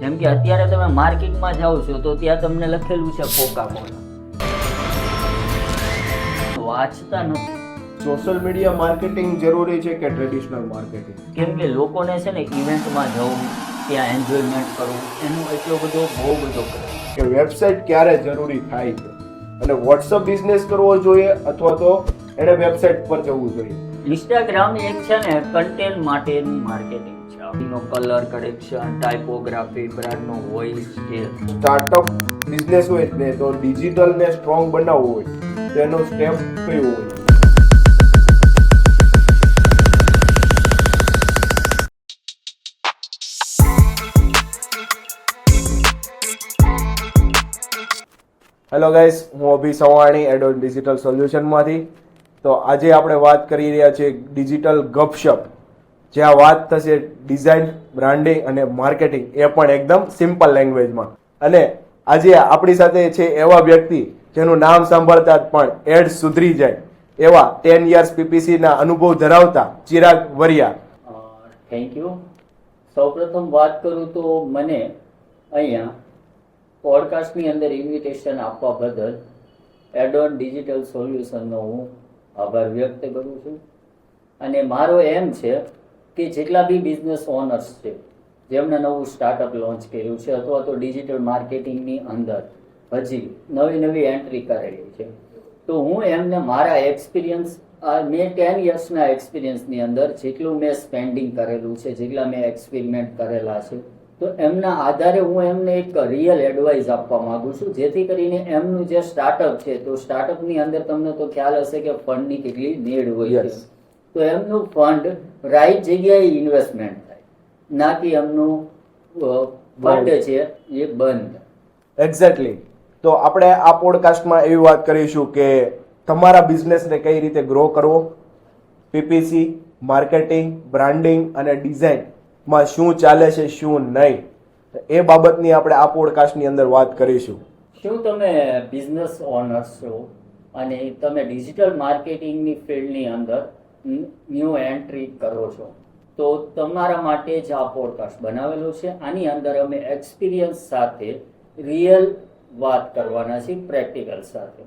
જેમ કે અત્યારે તમે માર્કેટમાં જાઓ છો તો ત્યાં તમને લખેલું છે કોકા કોલા, વાંચતા નથી. સોશિયલ મીડિયા માર્કેટિંગ જરૂરી છે કે ટ્રેડિશનલ માર્કેટિંગ? કેમ કે લોકોને છે ને ઇવેન્ટમાં જવું, ત્યાં એન્જોયમેન્ટ કરવું, એનો એટલો બધો બહુ બધો કરે. કે વેબસાઇટ ક્યારે જરૂરી થાય છે અને વોટ્સઅપ બિઝનેસ કરવો જોઈએ અથવા તો એને વેબસાઇટ પર જવું જોઈએ? ઇન્સ્ટાગ્રામ એક છે ને કન્ટેન્ટ માટેનું માર્કેટિંગ છે. એનો કલર કરેક્શન, ટાઇપોગ્રાફી, બ્રાન્ડનો વોઇસ છે. સ્ટાર્ટઅપ બિઝનેસ હોય ને તો ડિજિટલ ને સ્ટ્રોંગ બનાવવું હોય તો એનો સ્ટેપ કયો હોય? હેલો ગાઈસ, હું અભી સવાણી એડોન ડિજિટલ સોલ્યુશનમાંથી. તો આજે આપણે વાત કરી રહ્યા છીએ ડિજિટલ ગપશપ, જ્યાં વાત થશે ડિઝાઇન, બ્રાન્ડિંગ અને માર્કેટિંગ, એ પણ એકદમ સિમ્પલ લેંગ્વેજમાં. અને આજે આપણી સાથે છે એવા વ્યક્તિ જેનું નામ સાંભળતા જ પણ એડ સુધરી જાય એવા 10 years PPC ના અનુભવ ધરાવતા ચિરાગ વરિયા. Thank you. સૌપ્રથમ વાત કરું તો મને અહીંયા પોડકાસ્ટની અંદર ઇન્વિટેશન આપવા બદલ એડોન ડિજિટલ સોલ્યુશનનો હું આભાર વ્યક્ત કરું છું. અને મારો એમ છે કે જેટલા બી બિઝનેસ ઓનર્સ છે જેમણે નવું સ્ટાર્ટઅપ લોન્ચ કર્યું છે અથવા તો ડિજિટલ માર્કેટિંગની અંદર હજી નવી એન્ટ્રી કરેલી છે, તો હું એમને મારા એક્સપિરિયન્સ, મેં 10 યર્સના એક્સપિરિયન્સની અંદર જેટલું મેં સ્પેન્ડિંગ કરેલું છે, જેટલા મેં એક્સપેરિમેન્ટ કરેલા છે, તો એમના આધારે હું એમને એક રિયલ એડવાઇસ આપવા માંગુ છું, જેથી કરીને એમનું જે સ્ટાર્ટઅપ છે, તો સ્ટાર્ટઅપની અંદર તમને તો ખ્યાલ હશે કે ફંડની કેટલી નીડ હોય છે. તો એમનું ફંડ રાઈટ જગ્યાએ ઇન્વેસ્ટમેન્ટ થાય, ના કે એમનું ફંડ છે એ બંધ. એક્ઝેક્ટલી. તો આપણે આ પોડકાસ્ટમાં એવી વાત કરીશું કે તમારા બિઝનેસને કઈ રીતે ગ્રો કરવો, પીપીસી, માર્કેટિંગ, બ્રાન્ડિંગ અને ડિઝાઇન માં શું ચાલે છે, શું નહીં, એ બાબતની આપણે આ પોડકાસ્ટની અંદર વાત કરીશું. શું તમે બિઝનેસ ઓનર્સ છો અને તમે ડિજિટલ માર્કેટિંગની ફિલ્ડની અંદર ન્યૂ એન્ટ્રી કરો છો, તો તમારા માટે જ આ પોડકાસ્ટ બનાવેલો છે. આની અંદર અમે એક્સપિરિયન્સ સાથે રિયલ વાત કરવાના છીએ, પ્રેક્ટિકલ સાથે.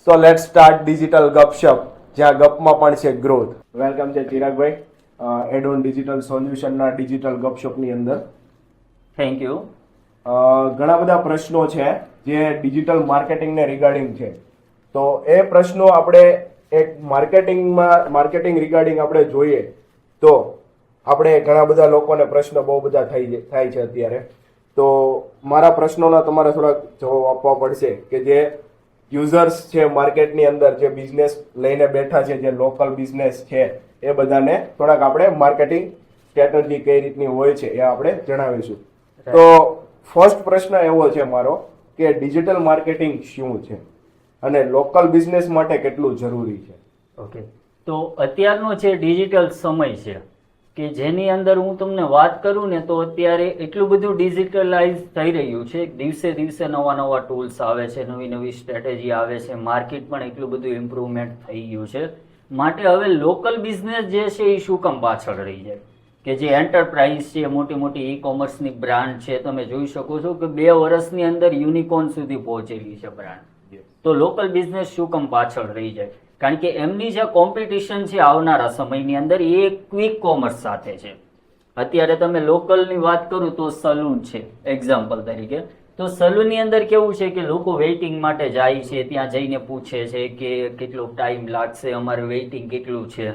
સો લેટ્સ સ્ટાર્ટ ડિજિટલ ગપશપ, જ્યાં ગપમાં પણ છે ગ્રોથ. વેલકમ છે ચિરાગભાઈ એડોન ડિજિટલ સોલ્યુશનના ડિજિટલ ગપશપની અંદર. Thank you. ઘણા બધા પ્રશ્નો છે જે ડિજિટલ માર્કેટિંગને રિગાર્ડિંગ છે, તો એ પ્રશ્નો આપણે એક માર્કેટિંગ રિગાર્ડિંગ આપણે જોઈએ તો આપણે ઘણા બધા લોકોને પ્રશ્ન બહુ બધા થાય છે અત્યારે. તો મારા પ્રશ્નોના તમારે થોડાક જવાબ આપવા પડશે કે જે યુઝર્સ છે માર્કેટની અંદર, જે બિઝનેસ લઈને બેઠા છે, જે લોકલ બિઝનેસ છે, એ બધાને થોડાક આપણે માર્કેટિંગ સ્ટ્રેટેજી કઈ રીતની હોય છે એ આપણે જણાવીશું. તો ફર્સ્ટ પ્રશ્ન એવો છે મારો કે ડિજિટલ માર્કેટિંગ શું છે અને લોકલ બિઝનેસ માટે કેટલું જરૂરી છે? ઓકે, તો અત્યારનો જે ડિજિટલ સમય છે કે જેની અંદર હું તમને વાત કરું ને, તો અત્યારે એટલું બધું ડિજિટલાઇઝ થઈ રહ્યું છે, દિવસે દિવસે નવા ટૂલ્સ આવે છે, નવી સ્ટ્રેટેજી આવે છે, માર્કેટ પણ એટલું બધું ઇમ્પ્રુવમેન્ટ થઈ ગયું છે. માટે હવે લોકલ બિઝનેસ જે છે એ શું કામ પાછળ રહી જાય? કે જે એન્ટરપ્રાઇઝ છે, મોટી ઈ કોમર્સની બ્રાન્ડ છે, તમે જોઈ શકો છો કે 2 વર્ષની અંદર યુનિકોર્ન સુધી પહોંચેલી છે બ્રાન્ડ. તો લોકલ બિઝનેસ શું કામ પાછળ રહી જાય? કારણ કે એમની જે કોમ્પિટિશન છે આવનારા સમયની અંદર એ ક્વિક કોમર્સ સાથે છે. અત્યારે તમે લોકલની વાત કરું તો સલૂન છે એક્ઝામ્પલ તરીકે, તો સલૂનની અંદર કેવું છે કે લોકો વેઇટિંગ માટે જાય છે, ત્યાં જઈને પૂછે છે કે કેટલો ટાઈમ લાગશે, અમારે વેઇટિંગ કેટલું છે.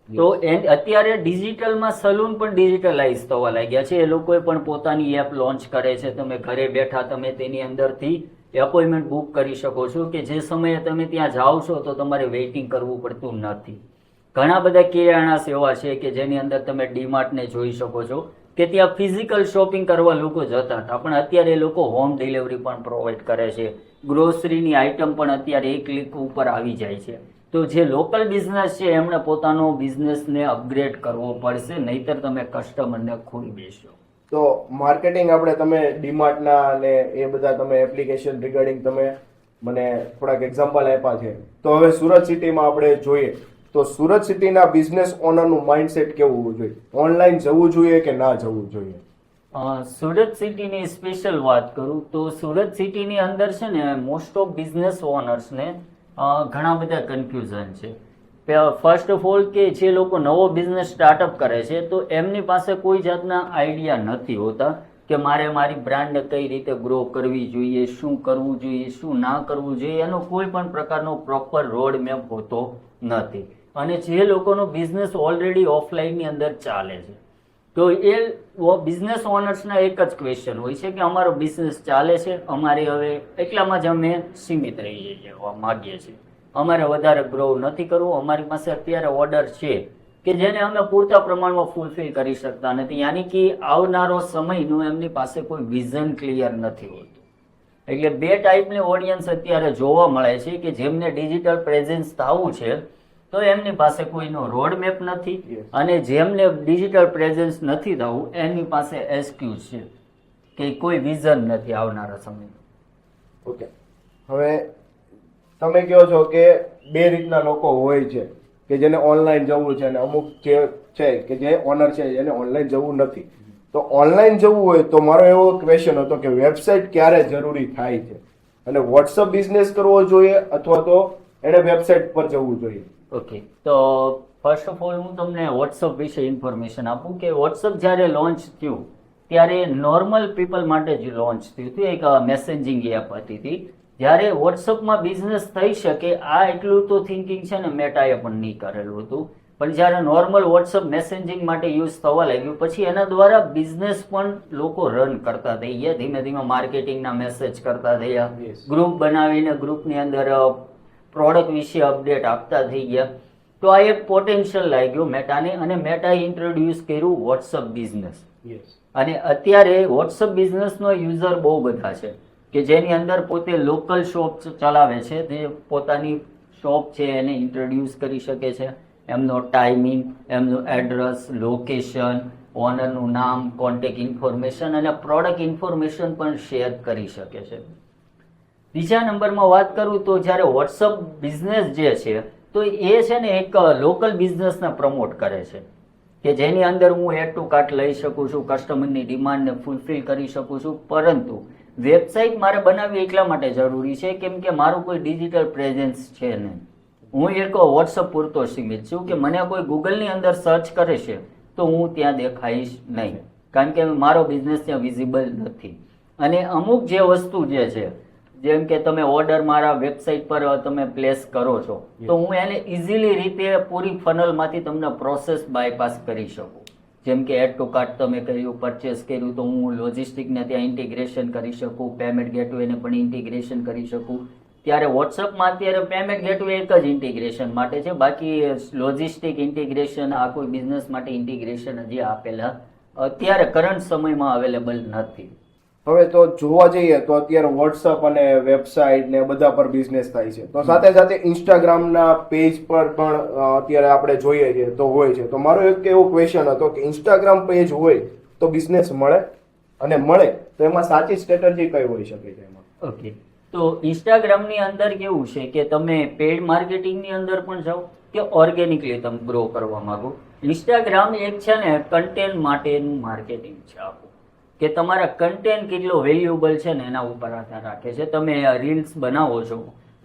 તો અત્યારે ડિજિટલમાં સલૂન પણ ડિજિટલાઇઝ થવા લાગ્યા છે. એ લોકોએ પણ પોતાની એપ લોન્ચ કરે છે. તમે ઘરે બેઠા તમે તેની અંદરથી એપોઇન્ટમેન્ટ બુક કરી શકો છો કે જે સમયે તમે ત્યાં જાઓ છો તો તમારે વેઇટિંગ કરવું પડતું નથી. ઘણા બધા કિરાણા સેવા છે કે જેની અંદર તમે ડીમાર્ટને જોઈ શકો છો કે ત્યાં ફિઝિકલ શોપિંગ કરવા લોકો જતા હતા, પણ અત્યારે એ લોકો હોમ ડિલિવરી પણ પ્રોવાઈડ કરે છે. ગ્રોસરીની આઇટમ પણ અત્યારે એક ક્લિક ઉપર આવી જાય છે. તો જે લોકલ બિઝનેસ છે એમણે પોતાનો બિઝનેસને અપગ્રેડ કરવો પડશે, નહીતર તમે કસ્ટમરને ખોઈ બેસો. તો માર્કેટિંગ આપણે તમે ડીમાર્ટના અને એ બધા તમે એપ્લિકેશન રિગાર્ડિંગ તમે મને થોડાક એક્ઝામ્પલ આપ્યા છે. તો હવે સુરત સિટીમાં આપણે જોઈએ તો સુરત સિટીના બિઝનેસ ઓનરનું માઇન્ડસેટ કેવું હોવું જોઈએ? ઓનલાઈન જવું જોઈએ કે ના જવું જોઈએ? સુરત સિટીની સ્પેશિયલ વાત કરું તો સુરત સિટીની અંદર છે ને મોસ્ટ ઓફ બિઝનેસ ઓનર્સને ઘણા બધા કન્ફ્યુઝન છે. ફર્સ્ટ ઓફ ઓલ કે જે લોકો નવો બિઝનેસ સ્ટાર્ટઅપ કરે છે તો એમની પાસે કોઈ જાતના આઈડિયા નથી હોતા કે મારે મારી બ્રાન્ડને કઈ રીતે ગ્રો કરવી જોઈએ, શું કરવું જોઈએ, શું ના કરવું જોઈએ, એનો કોઈ પણ પ્રકારનો પ્રોપર રોડ મેપ હોતો નથી. અને જે લોકોનો બિઝનેસ ઓલરેડી ઓફલાઈનની અંદર ચાલે છે તો એ બિઝનેસ ઓનર્સના એક જ ક્વેશ્ચન હોય છે કે અમારો બિઝનેસ ચાલે છે, અમારે હવે એટલામાં જ અમે સીમિત રહી જવા માગીએ છીએ, અમારે વધારે ગ્રો નથી કરવું, અમારી પાસે અત્યારે ઓર્ડર છે કે જેને અમે પૂરતા પ્રમાણમાં ફૂલફિલ કરી શકતા નથી. યાની કે આવનારો સમયનું એમની પાસે કોઈ વિઝન ક્લિયર નથી હોતું. એટલે બે ટાઈપની ઓડિયન્સ અત્યારે જોવા મળે છે કે જેમને ડિજિટલ પ્રેઝન્સ થવું છે તો એમની પાસે કોઈનો રોડ મેપ નથી, અને જેમને ડિજિટલ પ્રેઝન્સ નથી થવું એની પાસે એક્સક્યુઝ છે કે કોઈ વિઝન નથી આવનારા સમયનું. ઓકે, હવે તમે કહો છો કે બે રીતના લોકો હોય છે કે જેને ઓનલાઈન જવું છે અને અમુક જે છે કે જે ઓનર છે એને ઓનલાઈન જવું નથી. તો ઓનલાઈન જવું હોય તો મારો એવો ક્વેશ્ચન હતો કે વેબસાઇટ ક્યારે જરૂરી થાય છે અને વોટ્સઅપ બિઝનેસ કરવો જોઈએ અથવા તો એને વેબસાઇટ પર જવું જોઈએ? ઓકે, તો ફર્સ્ટ ઓફ ઓલ હું તમને વોટ્સઅપ વિશે ઇન્ફોર્મેશન આપું કે વોટ્સઅપ જ્યારે લોન્ચ થયું ત્યારે નોર્મલ પીપલ માટે જ લોન્ચ થયું હતું. એક મેસેજિંગ એપ હતી. જ્યારે વોટ્સઅપમાં બિઝનેસ થઈ શકે આ એટલું તો થિંકિંગ છે ને મેટાએ પણ નહીં કરેલું હતું. પણ જ્યારે નોર્મલ વોટ્સઅપ મેસેજિંગ માટે યુઝ થવા લાગ્યું પછી એના દ્વારા બિઝનેસ પણ લોકો રન કરતા થઈ ગયા. ધીમે ધીમે માર્કેટિંગના મેસેજ કરતા થયા, ગ્રુપ બનાવીને ગ્રુપની અંદર પ્રોડક્ટ વિશે અપડેટ આપતા થઈ ગયા. તો આ એક પોટેન્શિયલ લાગ્યું મેટાને અને મેટાએ ઇન્ટ્રોડ્યુસ કર્યું વોટ્સઅપ બિઝનેસ. અને અત્યારે વોટ્સઅપ બિઝનેસનો યુઝર બહુ બધા છે કે જેની અંદર પોતે લોકલ શોપ ચલાવે છે, તે પોતાની શોપ છે એને ઇન્ટ્રોડ્યુસ કરી શકે છે, એમનો ટાઈમિંગ, એમનું એડ્રેસ, લોકેશન, ઓનરનું નામ, કોન્ટેક્ટ ઇન્ફોર્મેશન અને પ્રોડક્ટ ઇન્ફોર્મેશન પણ શેર કરી શકે છે. બીજા નંબરમાં વાત કરું તો જ્યારે વોટ્સઅપ બિઝનેસ જે છે તો એ છે ને એક લોકલ બિઝનેસને પ્રમોટ કરે છે કે જેની અંદર હું એડ ટુ કાર્ટ લઈ શકું છું, કસ્ટમરની ડિમાન્ડને ફૂલફિલ કરી શકું છું. પરંતુ વેબસાઇટ મારે બનાવવી એટલા માટે જરૂરી છે કેમ કે મારું કોઈ ડિજિટલ પ્રેઝન્સ છે નહીં. હું એક વોટ્સઅપ પૂરતો સીમિત છું કે મને કોઈ ગૂગલની અંદર સર્ચ કરે છે તો હું ત્યાં દેખાઈશ નહીં, કારણ કે મારો બિઝનેસ ત્યાં વિઝિબલ નથી. અને અમુક જે વસ્તુ જે છે જેમ કે તમે ઓર્ડર મારા વેબસાઇટ પર તમે પ્લેસ કરો છો તો હું એને ઇઝીલી રીતે પૂરી ફનલમાંથી તમને પ્રોસેસ બાયપાસ કરી શકું. જેમ કે એડ ટુ કાર્ટ તમે કર્યું, પરચેસ કર્યું તો હું લોજિસ્ટિકને ત્યાં ઇન્ટિગ્રેશન કરી શકું, પેમેન્ટ ગેટવેને પણ ઇન્ટિગ્રેશન કરી શકું. ત્યારે વોટ્સઅપમાં અત્યારે પેમેન્ટ ગેટવે એક જ ઇન્ટિગ્રેશન માટે છે, બાકી લોજિસ્ટિક ઇન્ટિગ્રેશન આ કોઈ બિઝનેસ માટે ઇન્ટિગ્રેશન હજી આપેલા અત્યારે કરંટ સમયમાં અવેલેબલ નથી. હવે તો જોવા જઈએ તો અત્યારે વોટ્સઅપ અને વેબસાઇટ ને બધા પર બિઝનેસ થાય છે, તો સાથે સાથે ઇન્સ્ટાગ્રામના પેજ પર પણ અત્યારે આપણે જોઈએ છીએ તો હોય છે. તો મારો એક એવો ક્વેશ્ચન હતો કે ઇન્સ્ટાગ્રામ પેજ હોય તો બિઝનેસ મળે, અને મળે તો એમાં સાચી સ્ટ્રેટેજી કઈ હોઈ શકે છે એમાં? ઓકે, તો ઇન્સ્ટાગ્રામની અંદર કેવું છે કે તમે પેડ માર્કેટિંગની અંદર પણ જાઓ કે ઓર્ગેનિકલી તમે ગ્રો કરવા માંગો. ઇન્સ્ટાગ્રામ એક છે ને કન્ટેન્ટ માટેનું માર્કેટિંગ છે આપું કે તમારા કન્ટેન્ટ કેટલો વેલ્યુએબલ છે ને એના ઉપર આધાર રાખે છે. તમે રીલ્સ બનાવો છો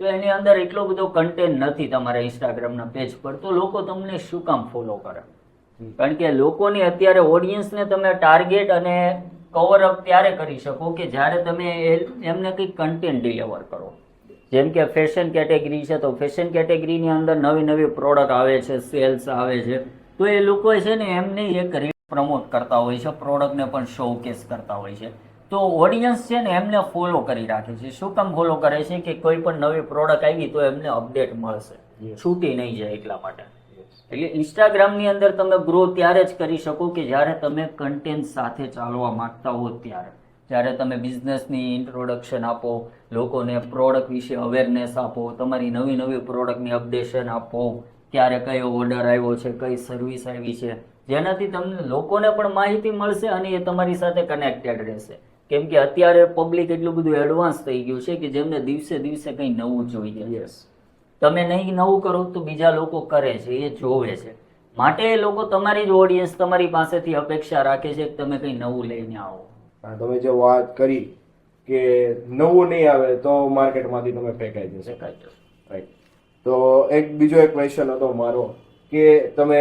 તો એની અંદર એટલો બધો કન્ટેન્ટ નથી તમારા ઇન્સ્ટાગ્રામના પેજ પર, તો લોકો તમને શું કામ ફોલો કરે? કારણ કે લોકોની અત્યારે ઓડિયન્સને તમે ટાર્ગેટ અને કવર અપ ત્યારે કરી શકો કે જ્યારે તમે એમને કંઈક કન્ટેન્ટ ડિલિવર કરો. જેમ કે ફેશન કેટેગરી છે તો ફેશન કેટેગરીની અંદર નવી નવી પ્રોડક્ટ આવે છે, સેલ્સ આવે છે, તો એ લોકો છે ને એમને એક રીલ પ્રમોટ કરતા હોય છે, પ્રોડક્ટને પણ શોકેસ કરતા હોય છે. તો ઓડિયન્સ છે ને એમને ફોલો કરી રાખે છે. શું કામ ફોલો કરે છે કે કોઈ પણ નવી પ્રોડક્ટ આવી તો એમને અપડેટ મળશે, છૂટી નહીં જાય એટલા માટે. એટલે ઇન્સ્ટાગ્રામની અંદર તમે ગ્રો ત્યારે જ કરી શકો કે જ્યારે તમે કન્ટેન્ટ સાથે ચાલવા માંગતા હો ત્યારે, જ્યારે તમે બિઝનેસની ઇન્ટ્રોડક્શન આપો, લોકોને પ્રોડક્ટ વિશે અવેરનેસ આપો, તમારી નવી નવી પ્રોડક્ટની અપડેશન આપો, ક્યારે કયો ઓર્ડર આવ્યો છે, કઈ સર્વિસ આવી છે, જેનાથી તમને લોકોને પણ માહિતી મળશે અને એ તમારી સાથે કનેક્ટેડ રહેશે. કેમ કે અત્યારે પબ્લિક એટલું બધું એડવાન્સ થઈ ગયું છે કે જેમને દિવસે દિવસે કંઈ નવું જોઈએ. તમે નહીં નવું કરો તો બીજા લોકો કરે છે, એ જોવે છે. માટે એ લોકો તમારી જ ઓડિયન્સ તમારી પાસેથી અપેક્ષા રાખે છે કે તમે કંઈ નવું લઈને આવો. તમે જે વાત કરી કે નવું નહીં આવે તો માર્કેટમાંથી તમે ફેંકાઈ જશે. રાઈટ. તો એક બીજો એક ક્વેશ્ચન હતો મારો કે તમે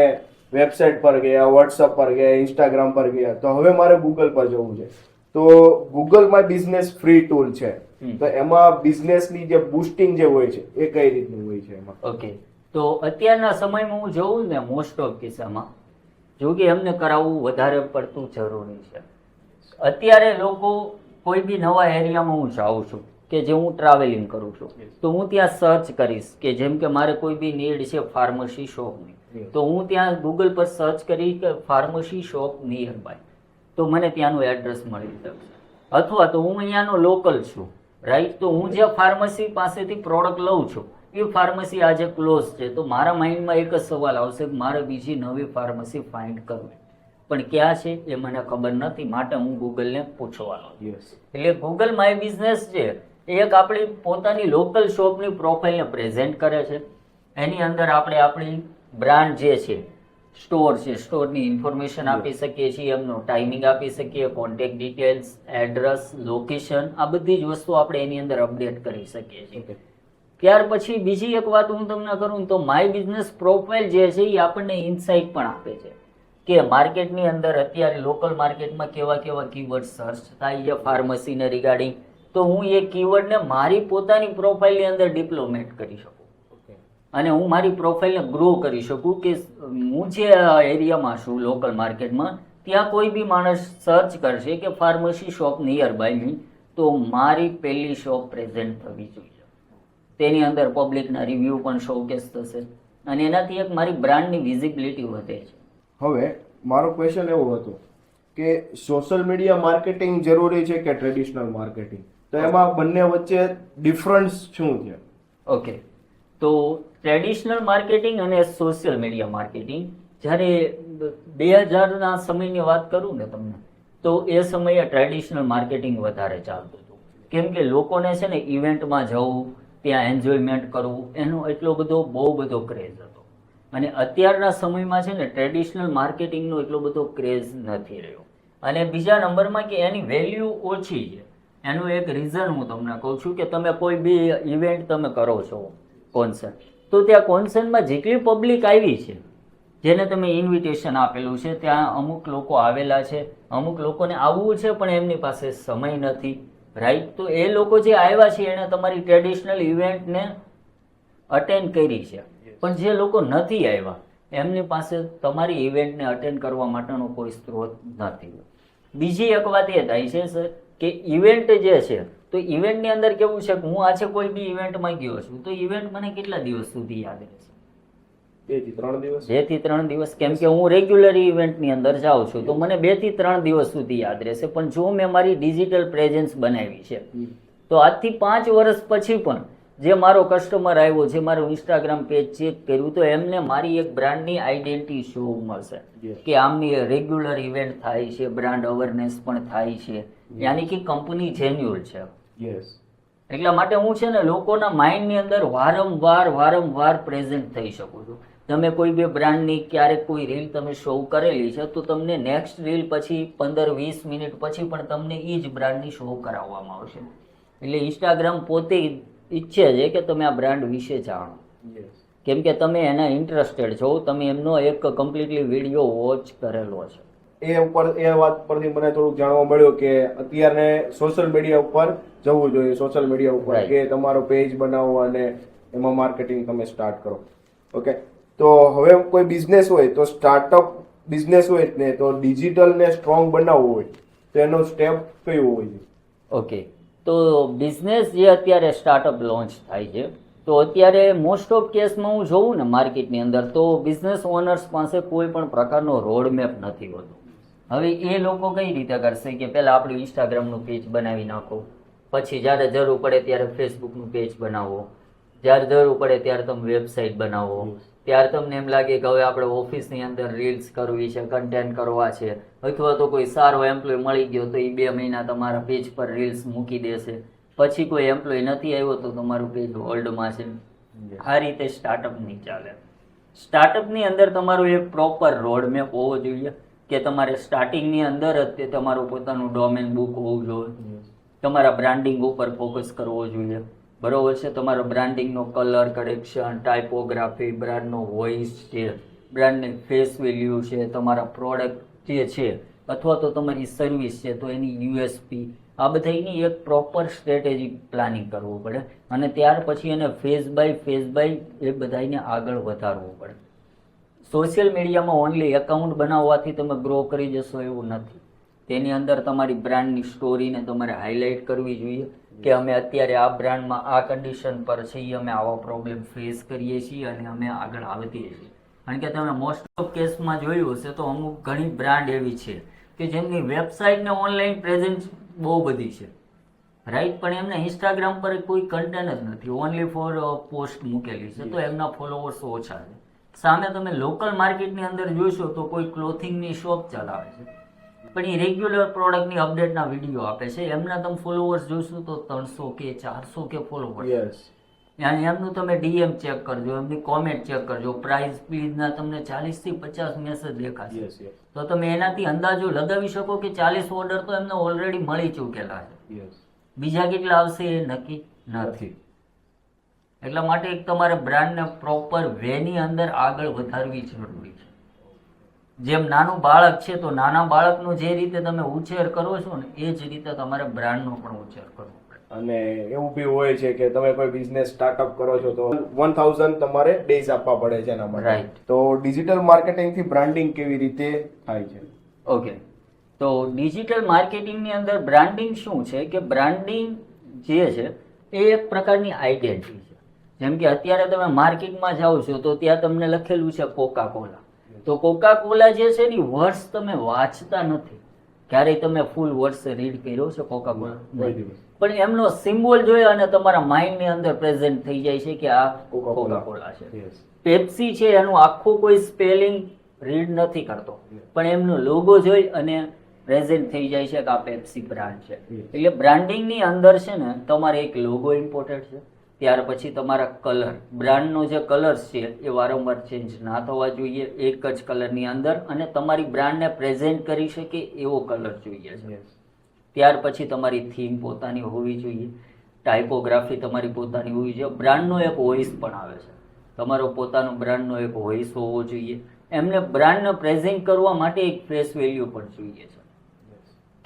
વેબસાઇટ પર ગયા, વોટ્સઅપ પર ગયા, ઇન્સ્ટાગ્રામ પર ગયા, તો હવે મારે ગૂગલ પર જવું છે. તો Google my business free tool છે, તો એમાં બિઝનેસની જે બુસ્ટિંગ જે હોય છે એ કઈ રીતનું હોય છે એમાં? ઓકે, તો અત્યારના સમયમાં હું જોઉં ને મોસ્ટ ઓફ કિસ્સામાં જો કે એમને કરાવવું વધારે પડતું જરૂરી છે. અત્યારે લોકો કોઈ બી નવા એરિયામાં હું જાઉં છું કે જે હું ટ્રાવેલિંગ કરું છું તો હું ત્યાં સર્ચ કરીશ કે જેમ કે મારે કોઈ બી નીડ છે ફાર્મસી શોપની, તો હું ત્યાં ગૂગલ પર સર્ચ કરી કે ફાર્મસી શોપ નિયર બાય, તો મને ત્યાંનું એડ્રેસ મળી શકશે. અથવા તો હું અહીંયાનો લોકલ છું, રાઈટ, તો હું જે ફાર્મસી પાસેથી પ્રોડક્ટ લઉં છું એ ફાર્મસી આજે ક્લોઝ છે, તો મારા માઇન્ડમાં એક જ સવાલ આવશે કે મારે બીજી નવી ફાર્મસી ફાઇન્ડ કરવી, પણ ક્યાં છે એ મને ખબર નથી, માટે હું ગૂગલને પૂછવાનો. એટલે ગૂગલ માય બિઝનેસ છે એ એક આપણી પોતાની લોકલ શોપની પ્રોફાઇલને પ્રેઝન્ટ કરે છે. એની અંદર આપણે આપણી બ્રાન્ડ જે છે, સ્ટોર છે, સ્ટોરની ઇન્ફોર્મેશન આપી શકીએ છીએ, એમનો ટાઈમિંગ આપી શકીએ, કોન્ટેક્ટ ડિટેલ્સ, એડ્રેસ, લોકેશન, આ બધી જ વસ્તુ આપણે એની અંદર અપડેટ કરી શકીએ છીએ. ત્યાર પછી બીજી એક વાત હું તમને કરું તો માય બિઝનેસ પ્રોફાઇલ જે છે એ આપણને ઇનસાઇટ પણ આપે છે કે માર્કેટની અંદર અત્યારે લોકલ માર્કેટમાં કેવા કેવા કીવર્ડ સર્ચ થાય છે ફાર્મસીને રિગાર્ડિંગ, તો હું એ કીવર્ડને મારી પોતાની પ્રોફાઇલની અંદર ડિપ્લોમેટ કરી શકું અને હું મારી પ્રોફાઇલને ગ્રો કરી શકું કે હું જે એરિયામાં છું લોકલ માર્કેટમાં ત્યાં કોઈ બી માણસ સર્ચ કરશે કે pharmacy shop near by me, તો મારી પહેલી શોપ પ્રેઝન્ટ થવી જોઈએ. તેની અંદર પબ્લિકના રિવ્યૂ પણ શોકેસ થશે અને એનાથી એક મારી બ્રાન્ડની વિઝિબિલિટી વધે છે. હવે મારો ક્વેશ્ચન એવો હતો કે સોશિયલ મીડિયા માર્કેટિંગ જરૂરી છે કે ટ્રેડિશનલ માર્કેટિંગ, તો એમાં બંને વચ્ચે ડિફરન્સ શું છે? ઓકે, તો ટ્રેડિશનલ માર્કેટિંગ અને સોશિયલ મીડિયા માર્કેટિંગ, જ્યારે 2000ના સમયની વાત કરું ને તમને, તો એ સમયે ટ્રેડિશનલ માર્કેટિંગ વધારે ચાલતું હતું, કેમ કે લોકોને છે ને ઇવેન્ટમાં જવું, ત્યાં એન્જોયમેન્ટ કરવું, એનો એટલો બધો બહુ બધો ક્રેઝ હતો. અને અત્યારના સમયમાં છે ને ટ્રેડિશનલ માર્કેટિંગનો એટલો બધો ક્રેઝ નથી રહ્યો. અને બીજા નંબરમાં કે એની વેલ્યુ ઓછી છે. એનું એક રીઝન હું તમને કહું છું કે તમે કોઈ બી ઇવેન્ટ તમે કરો છો, કોન્સર્ટ, તો ત્યાં કોન્સર્ટમાં જેટલી પબ્લિક આવી છે, જેને તમે ઇન્વિટેશન આપેલું છે, ત્યાં અમુક લોકો આવેલા છે, અમુક લોકોને આવવું છે પણ એમની પાસે સમય નથી, રાઈટ, તો એ લોકો જે આવ્યા છે એને તમારી ટ્રેડિશનલ ઇવેન્ટને અટેન્ડ કરી છે, પણ જે લોકો નથી આવ્યા એમની પાસે તમારી ઇવેન્ટને અટેન્ડ કરવા માટેનો કોઈ સ્ત્રોત નથી. બીજી એક વાત એ થાય છે સર કે ઇવેન્ટ જે છે, તો ઇવેન્ટની અંદર કેવું છે કે હું આજે કોઈ બી ઇવેન્ટમાં ગયો છું તો ઇવેન્ટ મને કેટલા દિવસ સુધી યાદ રહેશે? 2 થી 3 દિવસ. 2 થી 3 દિવસ, કેમ કે હું રેગ્યુલર ઇવેન્ટની અંદર જાઉં છું તો મને 2 થી 3 દિવસ સુધી યાદ રહેશે. પણ જો મેં મારી ડિજિટલ પ્રેઝન્સ બનાવી છે તો આજથી 5 વર્ષ પછી પણ જે મારો કસ્ટમર આવ્યો, જે મારું ઇન્સ્ટાગ્રામ પેજ ચેક કર્યું, તો એમને મારી એક બ્રાન્ડની આઈડેન્ટિટી શો મળશે કે આમની રેગ્યુલર ઇવેન્ટ થાય છે, બ્રાન્ડ અવેરનેસ પણ થાય છે, યાની કે કંપની જેન્યુઅલ છે. એટલા માટે હું છે ને લોકોના માઇન્ડની અંદર વારંવાર પ્રેઝન્ટ થઈ શકું છું. તમે કોઈ બી બ્રાન્ડની ક્યારેક કોઈ રીલ તમે શો કરેલી છે તો તમને નેક્સ્ટ રીલ પછી 15-20 મિનિટ પછી પણ તમને એ જ બ્રાન્ડની શો કરાવવામાં આવશે. એટલે ઇન્સ્ટાગ્રામ પોતે ઈચ્છે છે કે તમે આ બ્રાન્ડ વિશે જાણો, કેમ કે તમે એના ઇન્ટરેસ્ટેડ છો, તમે એમનો એક કમ્પ્લીટલી વિડીયો વોચ કરેલો છે. એ વાત પરથી મને થોડુંક જાણવા મળ્યું કે અત્યારે સોશિયલ મીડિયા ઉપર જવું જોઈએ, સોશિયલ મીડિયા ઉપર કે તમારો પેજ બનાવો અને એમાં માર્કેટિંગ તમે સ્ટાર્ટ કરો. ઓકે, તો હવે કોઈ બિઝનેસ હોય તો સ્ટાર્ટઅપ બિઝનેસ હોય ને તો ડિજિટલ ને સ્ટ્રોંગ બનાવવું હોય તો એનો સ્ટેપ કયું હોય છે? ઓકે, તો બિઝનેસ જે અત્યારે સ્ટાર્ટઅપ લોન્ચ થાય છે, તો અત્યારે મોસ્ટ ઓફ કેસમાં હું જોઉં ને માર્કેટની અંદર તો બિઝનેસ ઓનર્સ પાસે કોઈ પણ પ્રકારનો રોડ મેપ નથી હોતો. હવે એ લોકો કઈ રીતે કરશે કે પહેલા આપણું ઇન્સ્ટાગ્રામનું પેજ બનાવી નાખો, પછી જ્યારે જરૂર પડે ત્યારે ફેસબુકનું પેજ બનાવો, જ્યારે જરૂર પડે ત્યારે તમે વેબસાઇટ બનાવો, ત્યારે તમને એમ લાગે કે હવે આપણે ઓફિસની અંદર રીલ્સ કરવી છે, કન્ટેન્ટ કરવા છે, અથવા તો કોઈ સારો એમ્પ્લોય મળી ગયો તો એ 2 મહિના તમારા પેજ પર રીલ્સ મૂકી દેશે, પછી કોઈ એમ્પ્લોય નથી આવ્યો તો તમારું પેજ હોલ્ડમાં છે. આ રીતે સ્ટાર્ટઅપ નહીં ચાલે. સ્ટાર્ટઅપની અંદર તમારો એક પ્રોપર રોડ મેપ હોવો જોઈએ કે તમારે સ્ટાર્ટિંગની અંદર જ તે તમારું પોતાનું ડોમેન બુક હોવું જોઈએ. તમારા બ્રાન્ડિંગ ઉપર ફોકસ કરવો જોઈએ. બરોબર છે. તમારો બ્રાન્ડિંગનો કલર કરેક્શન, ટાઇપોગ્રાફી, બ્રાન્ડનો વોઇસ છે, બ્રાન્ડની ફેસ વેલ્યુ છે, તમારા પ્રોડક્ટ જે છે અથવા તો તમારી સર્વિસ છે તો એની યુએસપી, આ બધાની એક પ્રોપર સ્ટ્રેટેજિક પ્લાનિંગ કરવું પડે અને ત્યાર પછી એને ફેઝ બાય એ બધાને આગળ વધારવું પડે. સોશિયલ મીડિયામાં ઓનલી એકાઉન્ટ બનાવવાથી તમે ગ્રો કરી જશો એવું નથી. તેની અંદર તમારી બ્રાન્ડની સ્ટોરીને તમારે હાઇલાઇટ કરવી જોઈએ કે અમે અત્યારે આ બ્રાન્ડમાં આ કન્ડિશન પર છીએ, અમે આવા પ્રોબ્લેમ ફેસ કરીએ છીએ અને અમે આગળ આવતીએ છીએ. કારણ કે તમે મોસ્ટ ઓફ કેસમાં જોયું હશે તો અમુક ઘણી બ્રાન્ડ એવી છે કે જેમની વેબસાઇટ ને ઓનલાઈન પ્રેઝન્સ બહુ બધી છે, રાઈટ, પણ એમને ઇન્સ્ટાગ્રામ પર કોઈ કન્ટેન્ટ જ નથી, ઓનલી ફોર પોસ્ટ મૂકેલી છે તો એમના ફોલોવર્સ ઓછા છે. સામે તમે લોકલ માર્કેટની અંદર જોશો તો કોઈ ક્લોથિંગની શોપ ચલાવે છે પણ એ રેગ્યુલર પ્રોડક્ટની અપડેટના વિડીયો આપે છે, એમના તમે ફોલોવર્સ જોશો તો 300 કે 400 કે ફોલોવર્સ. એમનું તમે ડીએમ ચેક કરજો, એમની કોમેન્ટ ચેક કરજો, પ્રાઇસ પ્લીઝના તમને 40 થી 50 મેસેજ દેખાશે તો તમે એનાથી અંદાજો લગાવી શકો કે 40 ઓર્ડર તો એમને ઓલરેડી મળી ચૂકેલા છે. બીજા કેટલા આવશે એ નક્કી નથી. એટલા માટે એક તમારે બ્રાન્ડને પ્રોપર વેની અંદર આગળ વધારવી જરૂરી છે. જેમ નાનું બાળક છે તો નાના બાળકનો જે રીતે તમે ઉછેર કરો છો ને એ જ રીતે તમારે બ્રાન્ડનો પણ ઉછેર કરવો પડે. અને એવું બી હોય છે કે તમે કોઈ બિઝનેસ સ્ટાર્ટઅપ કરો છો તો 1000 તમારે ડેઝ આપવા પડે છે એના માટે. રાઈટ. તો ડિજિટલ માર્કેટિંગ થી બ્રાન્ડિંગ કેવી રીતે થાય છે? ઓકે, તો ડિજિટલ માર્કેટિંગની અંદર બ્રાન્ડિંગ શું છે કે બ્રાન્ડિંગ જે છે એ એક પ્રકારની આઈડેન્ટિટી છે. જેમ કે અત્યારે તમે માર્કેટમાં જાઓ છો તો ત્યાં તમને લખેલું છે કોકા કોલા, તો કોકા કોલા જે છે ને વર્ડ્સ તમે વાંચતા નથી. ક્યારેય તમે ફૂલ વર્ડ્સ રીડ કર્યો છે કોકા કોલા? પણ એમનો સિમ્બોલ જોઈ અને તમારા માઇન્ડની અંદર પ્રેઝન્ટ થઈ જાય છે કે આ કોકા કોલા છે. પેપ્સી છે એનું આખું કોઈ સ્પેલિંગ રીડ નથી કરતો પણ એમનો લોગો જોઈ અને પ્રેઝન્ટ થઈ જાય છે કે આ પેપ્સી બ્રાન્ડ છે. એટલે બ્રાન્ડિંગની અંદર છે ને તમારે એક લોગો ઇમ્પોર્ટન્ટ છે, ત્યાર પછી તમારા કલર, બ્રાન્ડનો જે કલર્સ છે એ વારંવાર ચેન્જ ના થવા જોઈએ, એક જ કલરની અંદર, અને તમારી બ્રાન્ડને પ્રેઝન્ટ કરી શકે એવો કલર જોઈએ છે. ત્યાર પછી તમારી થીમ પોતાની હોવી જોઈએ, ટાઇપોગ્રાફી તમારી પોતાની હોવી જોઈએ, બ્રાન્ડનો એક વોઇસ પણ આવે છે, તમારો પોતાનો બ્રાન્ડનો એક વોઇસ હોવો જોઈએ. એમને બ્રાન્ડને પ્રેઝન્ટ કરવા માટે એક ફેસ વેલ્યુ પણ જોઈએ છે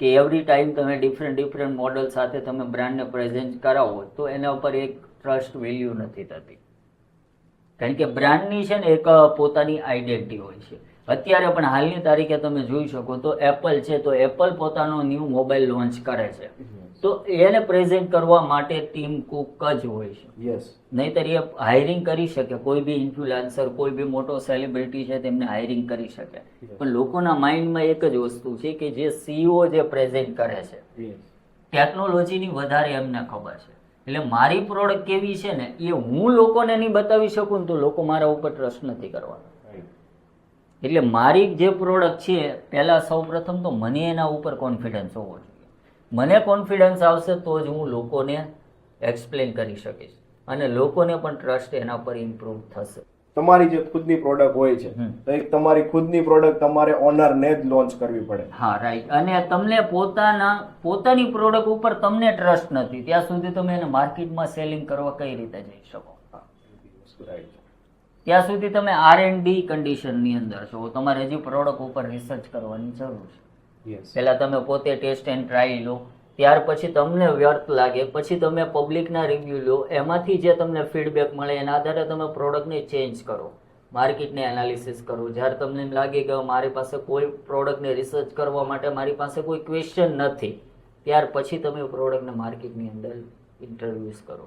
કે એવરી ટાઈમ તમે ડિફરન્ટ મોડલ સાથે તમે બ્રાન્ડને પ્રેઝન્ટ કરાવો તો એના ઉપર એક ટ્રસ્ટ વેલ્યુ નથી થતી. કારણ કે બ્રાન્ડની છે ને એક પોતાની આઈડેન્ટિટી હોય છે. અત્યારે પણ હાલની તારીખે તમે જોઈ શકો તો એપલ છે તો એપલ પોતાનો ન્યૂ મોબાઈલ લોન્ચ કરે છે તો એને પ્રેઝન્ટ કરવા માટે ટીમ કુક જ હોય છે. નહીતર એ હાયરિંગ કરી શકે, કોઈ બી ઇન્ફ્લુએન્સર, કોઈ બી મોટો સેલિબ્રિટી છે તેમને હાયરિંગ કરી શકે, પણ લોકોના માઇન્ડમાં એક જ વસ્તુ છે કે જે સીઈઓ જે પ્રેઝન્ટ કરે છે ટેકનોલોજીની વધારે એમને ખબર છે. એટલે મારી પ્રોડક્ટ કેવી છે ને એ હું લોકોને નહીં બતાવી શકું ને તો લોકો મારા ઉપર ટ્રસ્ટ નથી કરવાના. એટલે મારી જે પ્રોડક્ટ છે પહેલા સૌ પ્રથમ તો મને એના ઉપર કોન્ફિડન્સ હોવો જોઈએ. મને કોન્ફિડન્સ આવશે તો જ હું લોકોને એક્સપ્લેન કરી શકીશ અને લોકોને પણ ટ્રસ્ટ એના પર ઇમ્પ્રૂવ થશે. તમારી જે ખુદની પ્રોડક્ટ હોય છે તો એક તમારી ખુદની પ્રોડક્ટ તમારે ઓનરને જ લોન્ચ કરવી પડે. હા, રાઈટ. અને તમને પોતાની પ્રોડક્ટ ઉપર તમને ટ્રસ્ટ નથી ત્યાં સુધી તમે એને માર્કેટમાં સેલિંગ કરવા કઈ રીતે જઈ શકો? ત્યાં સુધી તમે R&D કન્ડિશનની અંદર છો, તમારે હજી પ્રોડક્ટ ઉપર રિસર્ચ કરવાની જરૂર છે. પહેલા તમે પોતે ટેસ્ટ એન્ડ ટ્રાય લો, ત્યાર પછી તમને વ્યર્થ લાગે પછી તમે પબ્લિકના રિવ્યુ લો, એમાંથી જે તમને ફીડબેક મળે એના આધારે તમે પ્રોડક્ટને ચેન્જ કરો, માર્કેટને એનાલિસિસ કરો. જ્યારે તમને એમ લાગે કે મારી પાસે કોઈ પ્રોડક્ટને રિસર્ચ કરવા માટે મારી પાસે કોઈ ક્વેશ્ચન નથી, ત્યાર પછી તમે પ્રોડક્ટને માર્કેટની અંદર ઇન્ટ્રોડ્યુસ કરો.